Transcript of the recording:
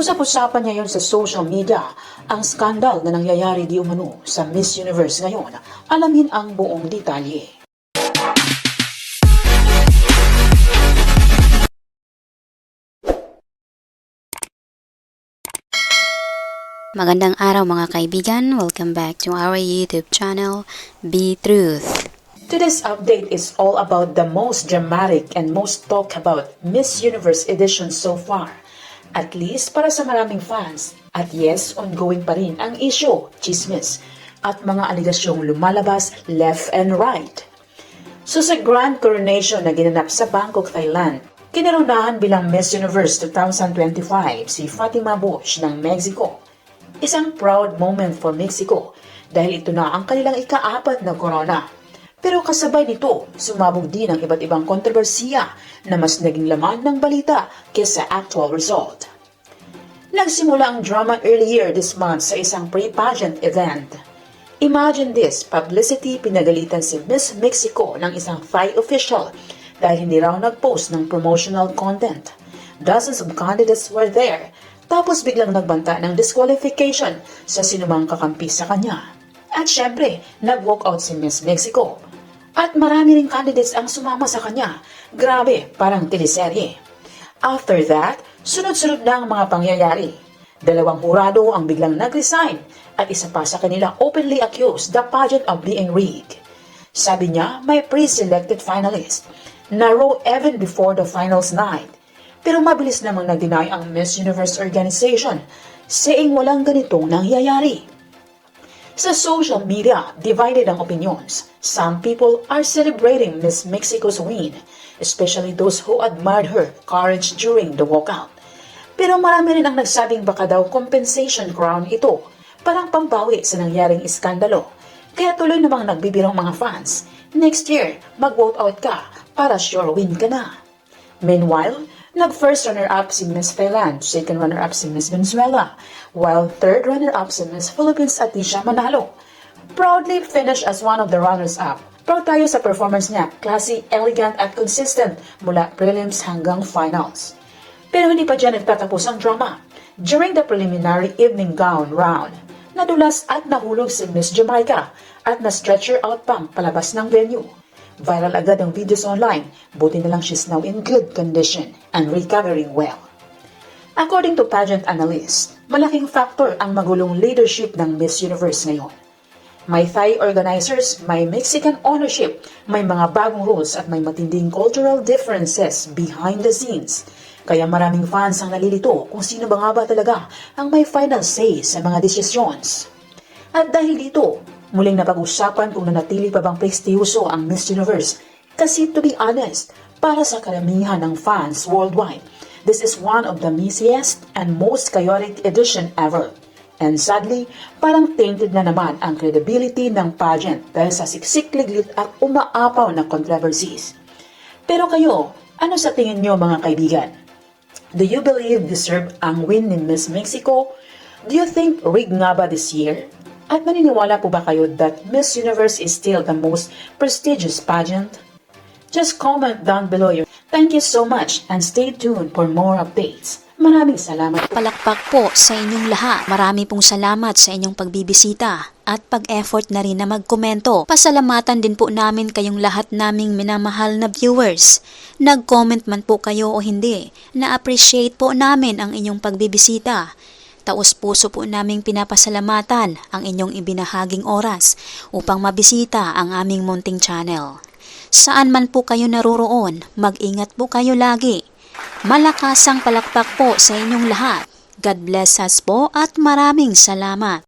Usap-usapan ngayon sa social media ang skandal na nangyayari di umano sa Miss Universe ngayon. Alamin ang buong detalye. Magandang araw mga kaibigan, welcome back to our YouTube channel, Be Truth. Today's update is all about the most dramatic and most talked about Miss Universe edition so far. At least para sa maraming fans. At yes, ongoing pa rin ang issue, chismis, at mga aligasyong lumalabas left and right. So sa grand coronation na ginanap sa Bangkok, Thailand, kinaronahan bilang Miss Universe 2025 si Fatima Bosch ng Mexico. Isang proud moment for Mexico dahil ito na ang kanilang ika-4 na corona. Pero kasabay nito, sumabog din ang iba't ibang kontrobersiya na mas naging laman ng balita kaysa actual result. Nagsimula ang drama earlier this month sa isang pre-pageant event. Imagine this, publicity pinagalitan si Miss Mexico ng isang Thai official dahil hindi raw nag-post ng promotional content. Dozens of candidates were there, tapos biglang nagbanta ng disqualification sa sinumang kakampi sa kanya. At syempre, nag-walk out si Miss Mexico. At marami ring candidates ang sumama sa kanya. Grabe, parang teleserye. After that, sunod-sunod na ang mga pangyayari. 2 hurado ang biglang nag-resign at isa pa sa kanila openly accused the pageant of being rigged. Sabi niya, may pre-selected finalist na raw even before the finals night. Pero mabilis namang nag-deny ang Miss Universe organization, saying walang ganitong nangyayari. Sa social media, divided ang opinions. Some people are celebrating Miss Mexico's win, especially those who admired her courage during the walkout. Pero marami rin ang nagsabing baka daw compensation crown ito, parang pambawi sa nangyaring iskandalo. Kaya tuloy namang nagbibirong mga fans, next year, mag-vote out ka para sure win ka na. Meanwhile, nag-first runner-up si Miss Thailand, second runner-up si Miss Venezuela, while third runner-up si Miss Philippines Atisha Manalo. Proudly finished as one of the runners-up. Proud tayo sa performance niya, classy, elegant at consistent mula prelims hanggang finals. Pero hindi pa dyan nagtatapos ang drama. During the preliminary evening gown round, nadulas at nahulog si Miss Jamaica at na-stretcher out pang palabas ng venue. Viral agad ang videos online, buti na lang she's now in good condition and recovering well. According to pageant analysts, malaking factor ang magulong leadership ng Miss Universe ngayon. May Thai organizers, may Mexican ownership, may mga bagong rules at may matinding cultural differences behind the scenes. Kaya maraming fans ang nalilito kung sino ba nga ba talaga ang may final say sa mga desisyones. At dahil dito, muling napag-usapan kung nanatili pa bang prestiyoso ang Miss Universe. Kasi to be honest, para sa karamihan ng fans worldwide, this is one of the messiest and most chaotic edition ever. And sadly, parang tainted na naman ang credibility ng pageant dahil sa siksik-liglit at umaapaw na controversies. Pero kayo, ano sa tingin nyo mga kaibigan? Do you believe deserve ang win ni Miss Mexico? Do you think rigged nga ba this year? At naniniwala po ba kayo that Miss Universe is still the most prestigious pageant? Just comment down below. Thank you so much and stay tuned for more updates. Maraming salamat po. Palakpak po sa inyong lahat. Marami pong salamat sa inyong pagbibisita at pag-effort na rin na magkomento. Pasalamatan din po namin kayong lahat naming minamahal na viewers. Nag-comment man po kayo o hindi, na-appreciate po namin ang inyong pagbibisita. Taos-puso po naming pinapasalamatan ang inyong ibinahaging oras upang mabisita ang aming munting channel. Saan man po kayo naroroon, mag-ingat po kayo lagi. Malakasang palakpak po sa inyong lahat. God bless us po at maraming salamat.